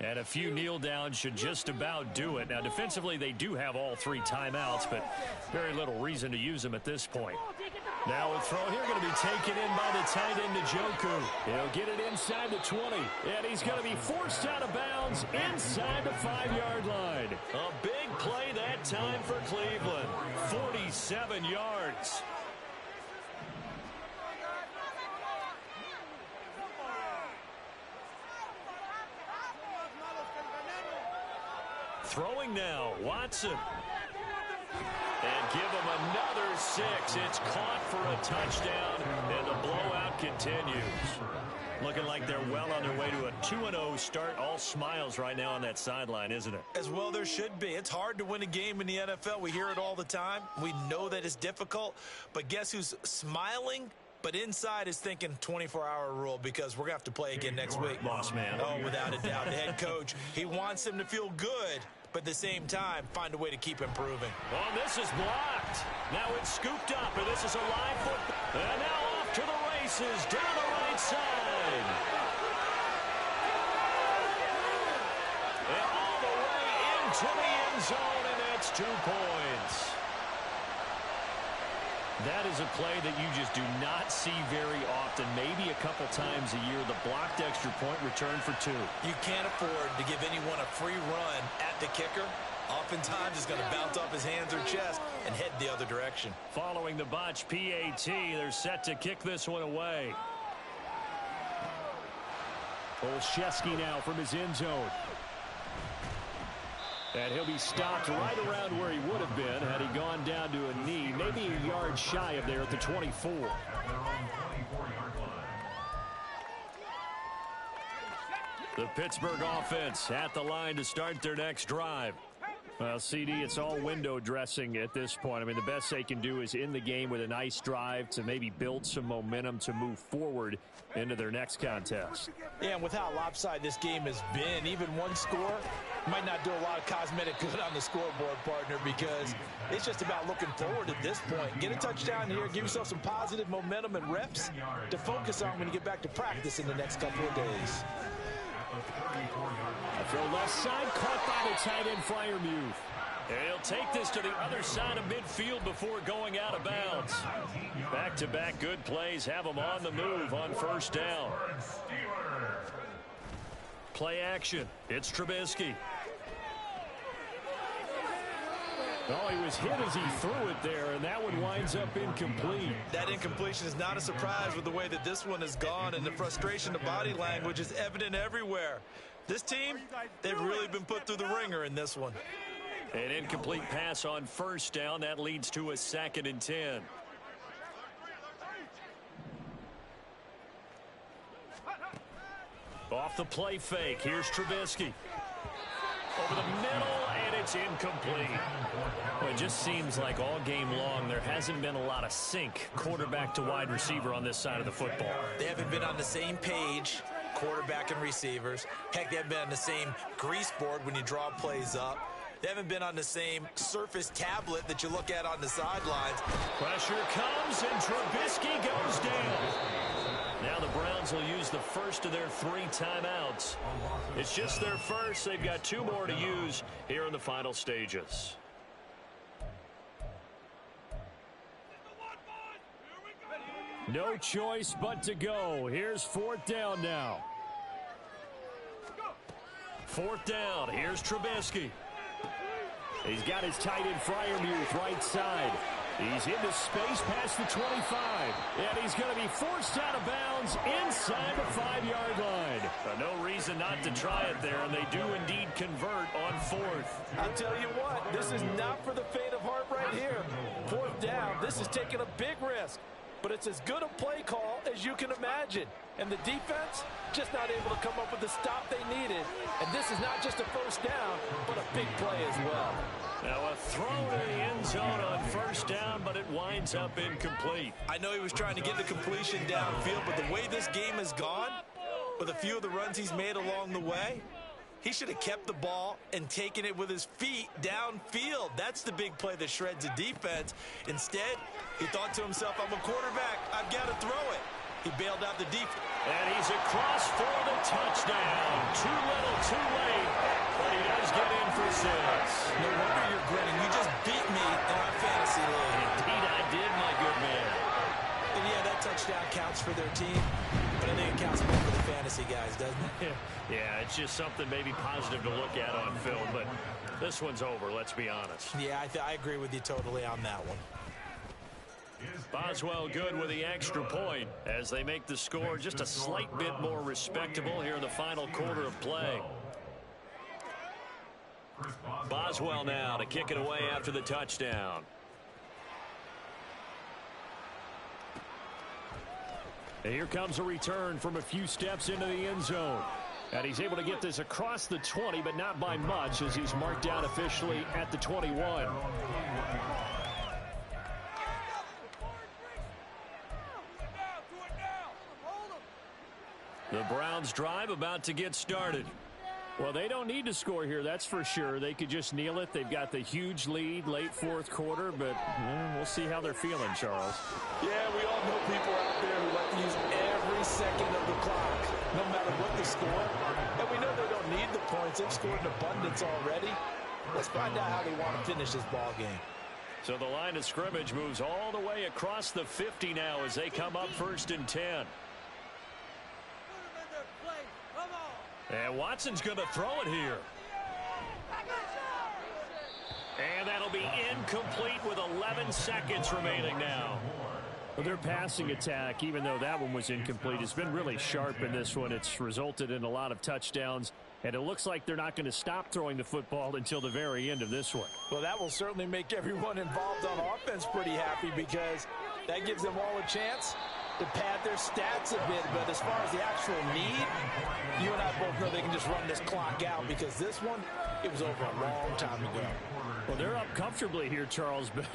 And a few kneel downs should just about do it. Now, defensively, they do have all 3 timeouts, but very little reason to use them at this point. Now a throw here going to be taken in by the tight end, Njoku. He'll get it inside the 20, and he's going to be forced out of bounds inside the 5-yard line. A big play that time for Cleveland. 47 yards. Throwing now, Watson. And give him another 6. It's caught for a touchdown, and the blowout continues. Looking like they're well on their way to a 2-0 start. All smiles right now on that sideline, isn't it? As well there should be. It's hard to win a game in the NFL. We hear it all the time. We know that it's difficult. But guess who's smiling? But inside is thinking 24-hour rule because we're going to have to play again next week. Boss man. Oh, without a doubt. The head coach, he wants them to feel good, but at the same time, find a way to keep improving. Oh, this is blocked. Now it's scooped up, and this is a live football. And now off to the races down the right side. And all the way into the end zone, and that's 2 points. That is a play that you just do not see very often, maybe a couple times a year. The blocked extra point return for 2. You can't afford to give anyone a free run at the kicker. Oftentimes, it's going to bounce off his hands or chest and head the other direction. Following the botch PAT, they're set to kick this one away. Olszewski now from his end zone. And he'll be stopped right around where he would have been had he gone down to a knee, maybe a yard shy of there at the 24. The Pittsburgh offense at the line to start their next drive. Well, CD, it's all window dressing at this point. I mean, the best they can do is in the game with a nice drive to maybe build some momentum to move forward into their next contest. Yeah, and with how lopsided this game has been, even one score might not do a lot of cosmetic good on the scoreboard, partner, because it's just about looking forward at this point. Get a touchdown here, give yourself some positive momentum and reps to focus on when you get back to practice in the next couple of days. A throw left side, caught by the tight end Freiermuth. And he'll take this to the other side of midfield before going out of bounds. Back-to-back good plays have him on the move on first down. Play action. It's Trubisky. Oh, he was hit as he threw it there, and that one winds up incomplete. That incompletion is not a surprise with the way that this one has gone, and the frustration, the body language is evident everywhere. This team, they've really been put through the ringer in this one. An incomplete pass on first down. That leads to a 2nd and 10. Off the play fake. Here's Trubisky. Over the middle, and it's incomplete. Well, it just seems like all game long there hasn't been a lot of sync quarterback to wide receiver on this side of the football. They haven't been on the same page, quarterback and receivers. Heck, they haven't been on the same grease board when you draw plays up. They haven't been on the same Surface tablet that you look at on the sidelines. Pressure comes, and Trubisky goes down. Now the Browns will use the first of their 3 timeouts. It's just their first. They've got 2 more to use here in the final stages. No choice but to go. Here's 4th down now. 4th down. Here's Trubisky. He's got his tight end Freiermuth right side. He's into space past the 25. And he's going to be forced out of bounds inside the 5-yard line. No reason not to try it there, and they do indeed convert on 4th. I'll tell you what, this is not for the faint of heart right here. 4th down, this is taking a big risk. But it's as good a play call as you can imagine. And the defense just not able to come up with the stop they needed. And this is not just a first down, but a big play as well. Now a throw to the end zone on first down, but it winds up incomplete. I know he was trying to get the completion downfield, but the way this game has gone, with a few of the runs he's made along the way, he should have kept the ball and taken it with his feet downfield. That's the big play that shreds the defense. Instead, he thought to himself, I'm a quarterback. I've got to throw it. He bailed out the defense. And he's across for the touchdown. Too little, too late. But he does get in for 6. No wonder you're grinning. You just beat me in our fantasy league. Indeed I did, my good man. And yeah, that touchdown counts for their team. But I think it counts more for the fantasy guys, doesn't it? Yeah, it's just something maybe positive to look at on film. But this one's over, let's be honest. Yeah, I agree with you totally on that one. Boswell good with the extra point as they make the score just a slight bit more respectable here in the final quarter of play. Boswell now to kick it away after the touchdown. And here comes a return from a few steps into the end zone. And he's able to get this across the 20, but not by much as he's marked down officially at the 21. The Browns drive about to get started. Well, they don't need to score here, that's for sure. They could just kneel it. They've got the huge lead late 4th quarter, but we'll see how they're feeling, Charles. Yeah, we all know people out there who like to use every second of the clock, no matter what the score. And we know they don't need the points. They've scored in abundance already. Let's find out how they want to finish this ball game. So the line of scrimmage moves all the way across the 50 now as they come up 1st and 10. And Watson's going to throw it here. And that'll be incomplete with 11 seconds remaining now. Well, their passing attack, even though that one was incomplete, has been really sharp in this one. It's resulted in a lot of touchdowns, and it looks like they're not going to stop throwing the football until the very end of this one. Well, that will certainly make everyone involved on offense pretty happy because that gives them all a chance to pad their stats a bit. But as far as the actual need, you and I both know they can just run this clock out because this one, it was over a long time ago. Well, they're up comfortably here, Charles, but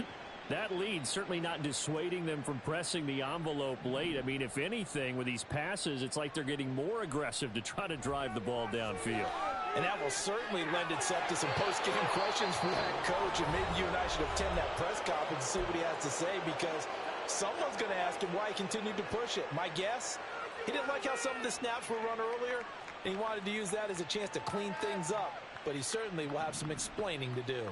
that lead certainly not dissuading them from pressing the envelope late. I mean, if anything, with these passes, it's like they're getting more aggressive to try to drive the ball downfield. And that will certainly lend itself to some post-game questions for that coach. And maybe you and I should attend that press conference and see what he has to say because someone's going to ask him why he continued to push it. My guess, he didn't like how some of the snaps were run earlier, and he wanted to use that as a chance to clean things up. But he certainly will have some explaining to do.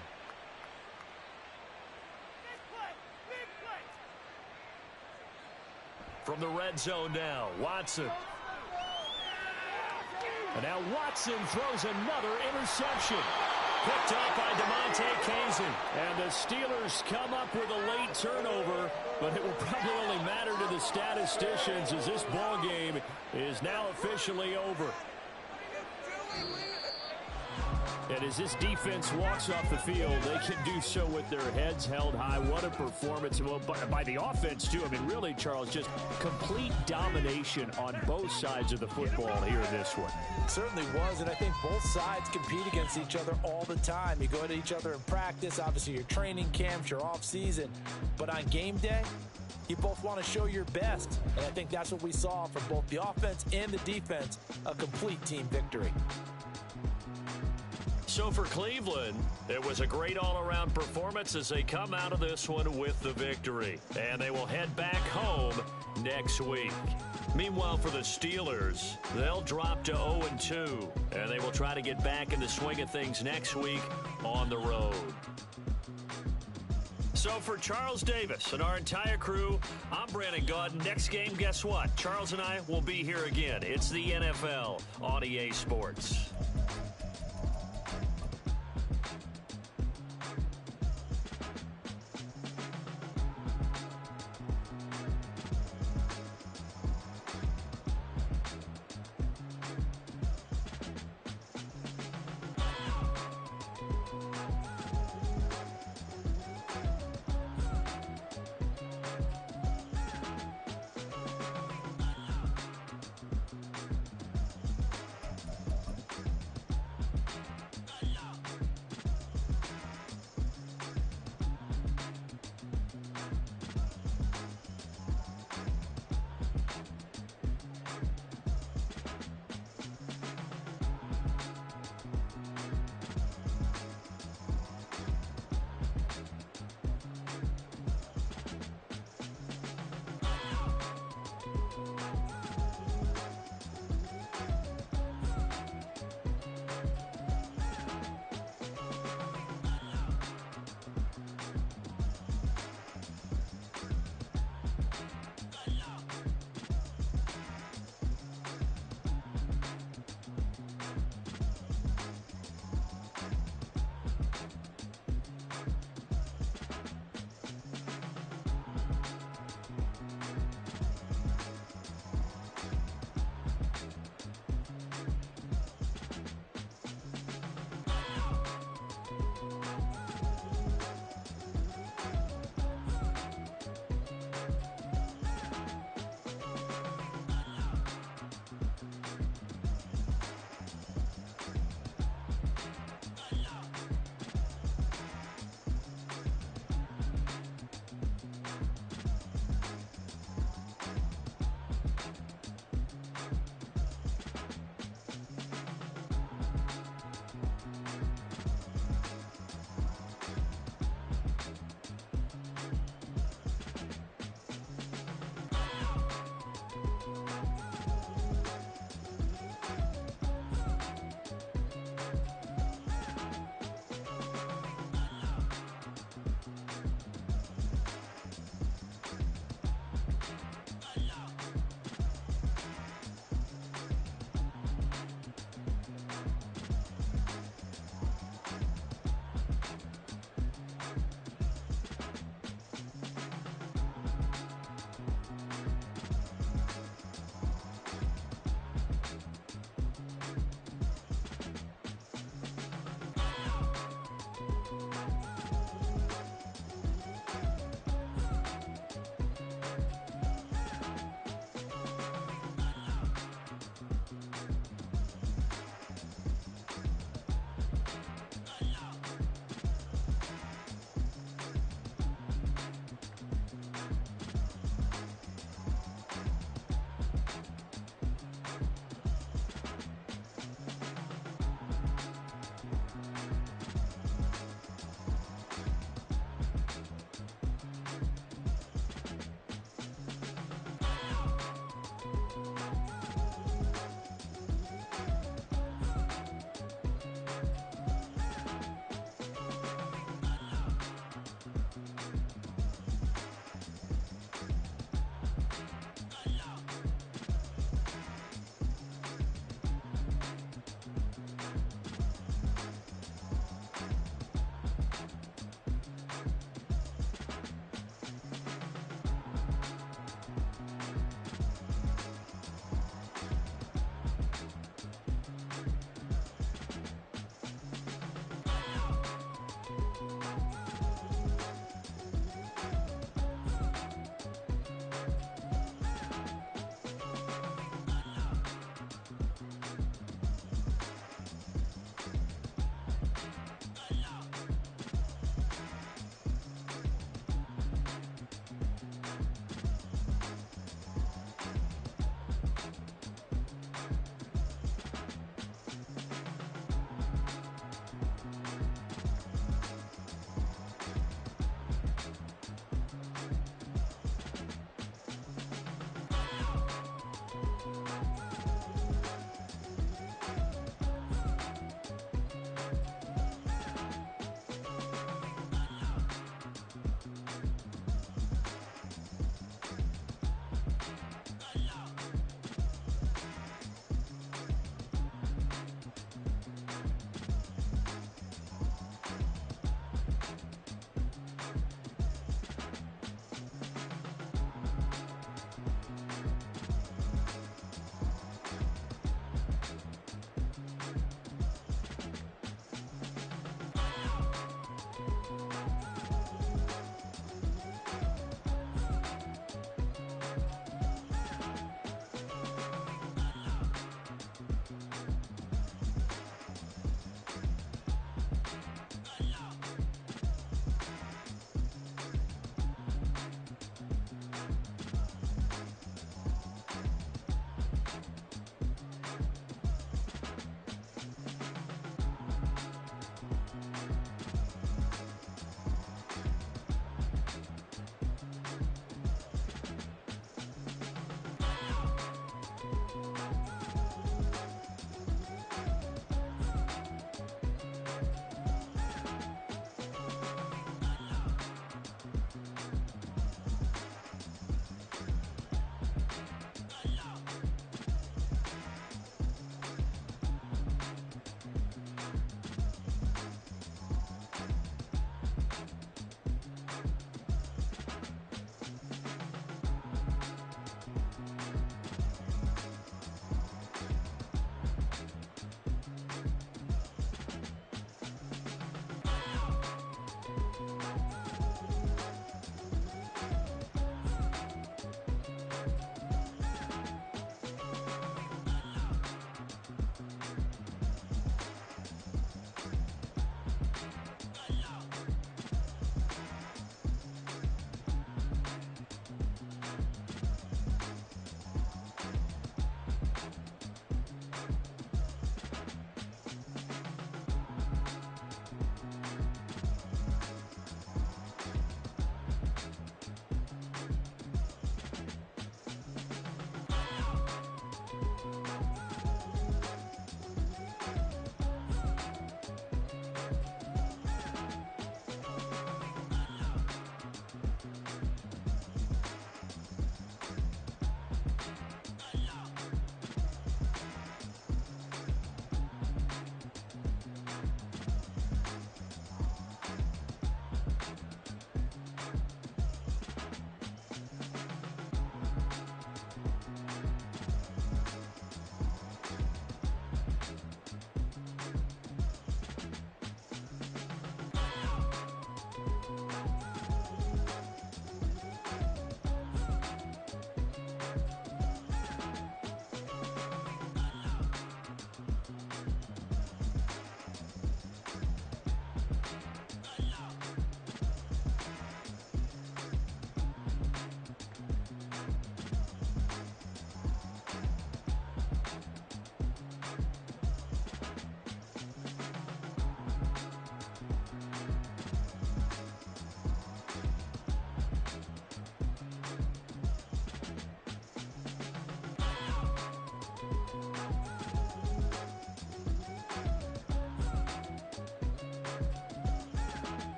From the red zone now, Watson. And now Watson throws another interception. Picked up by DeMonte Kazin. And the Steelers come up with a late turnover, but it will probably only matter to the statisticians as this ball game is now officially over. And as this defense walks off the field, they can do so with their heads held high. What a performance by the offense, too. I mean, really, Charles, just complete domination on both sides of the football here in this one. It certainly was, and I think both sides compete against each other all the time. You go at each other in practice, obviously your training camps, your off-season. But on game day, you both want to show your best. And I think that's what we saw from both the offense and the defense, a complete team victory. So for Cleveland, it was a great all-around performance as they come out of this one with the victory. And they will head back home next week. Meanwhile, for the Steelers, they'll drop to 0-2. And they will try to get back in the swing of things next week on the road. So for Charles Davis and our entire crew, I'm Brandon Gaudin. Next game, guess what? Charles and I will be here again. It's the NFL on EA Sports.